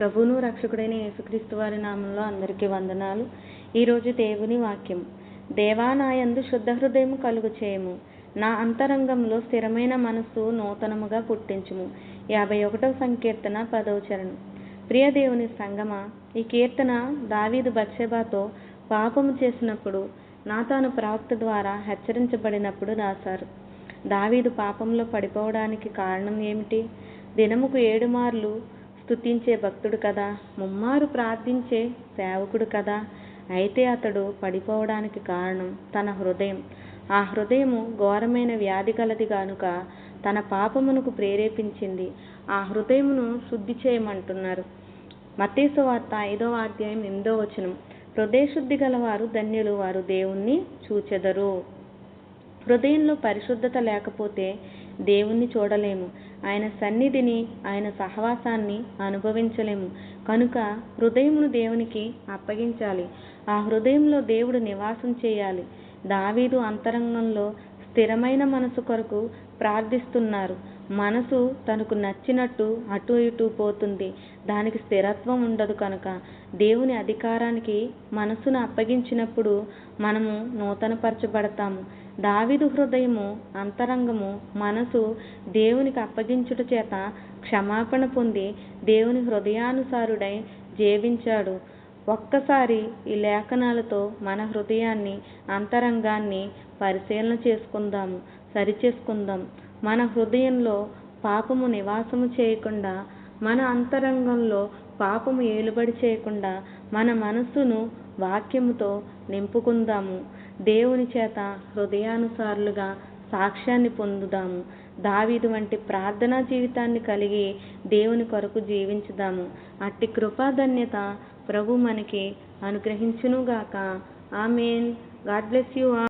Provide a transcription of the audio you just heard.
ప్రభువును రక్షకుడైన యేసుక్రీస్తు వారి నామంలో అందరికీ వందనాలు. ఈరోజు దేవుని వాక్యం. దేవా నాయందు శుద్ధ హృదయం కలుగు చేయము, నా అంతరంగంలో స్థిరమైన మనస్సు నూతనముగా పుట్టించుము. 51వ సంకీర్తన 10వ చరణం. ప్రియ దేవుని సంగమా, ఈ కీర్తన దావీదు బత్షెబాతో పాపము చేసినప్పుడు నాతాను ప్రవక్త ద్వారా హెచ్చరించబడినప్పుడు రాశారు. దావీదు పాపంలో పడిపోవడానికి కారణం ఏమిటి? దినముకు 7 మార్లు స్తుతించే భక్తుడు కదా, ముమ్మారు ప్రార్థించే సేవకుడు కదా. అయితే అతడు పడిపోవడానికి కారణం తన హృదయం. ఆ హృదయము ఘోరమైన వ్యాధి గలది గనుక తన పాపమునకు ప్రేరేపించింది. ఆ హృదయమును శుద్ధి చేయమంటున్నారు. మత్తయి సువార్త 5వ అధ్యాయం 8వ వచనం. హృదయశుద్ధి గలవారు ధన్యులు, వారు దేవుణ్ణి చూచెదరు. హృదయంలో పరిశుద్ధత లేకపోతే దేవుణ్ణి చూడలేము, ఆయన సన్నిధిని, ఆయన సహవాసాన్ని అనుభవించలేము. కనుక హృదయమును దేవునికి అప్పగించాలి. ఆ హృదయంలో దేవుడు నివాసం చేయాలి. దావీదు అంతరంగంలో స్థిరమైన మనసు కొరకు ప్రార్థిస్తున్నారు. మనసు తనకు నచ్చినట్టు అటు ఇటు పోతుంది, దానికి స్థిరత్వం ఉండదు. కనుక దేవుని అధికారానికి మనసును అప్పగించినప్పుడు మనము నూతనపరచబడతాము. దావీదు హృదయము, అంతరంగము, మనసు దేవునికి అప్పగించుట చేత క్షమాపణ పొంది దేవుని హృదయానుసారుడై జీవించాడు. ఒక్కసారి ఈ లేఖనాలతో మన హృదయాన్ని, అంతరంగాన్ని పరిశీలన చేసుకుందాము, సరిచేసుకుందాం. మన హృదయంలో పాపము నివాసము చేయకుండా, మన అంతరంగంలో పాపము ఏలుబడి చేయకుండా మన మనస్సును వాక్యముతో నింపుకుందాము. దేవుని చేత హృదయానుసారులుగా సాక్ష్యాన్ని పొందుదాము. దావీదు వంటి ప్రార్థనా జీవితాన్ని కలిగి దేవుని కొరకు జీవించుదాము. అట్టి కృపాధన్యత ప్రభు మనకి అనుగ్రహించునుగాక. Amen. God bless you all.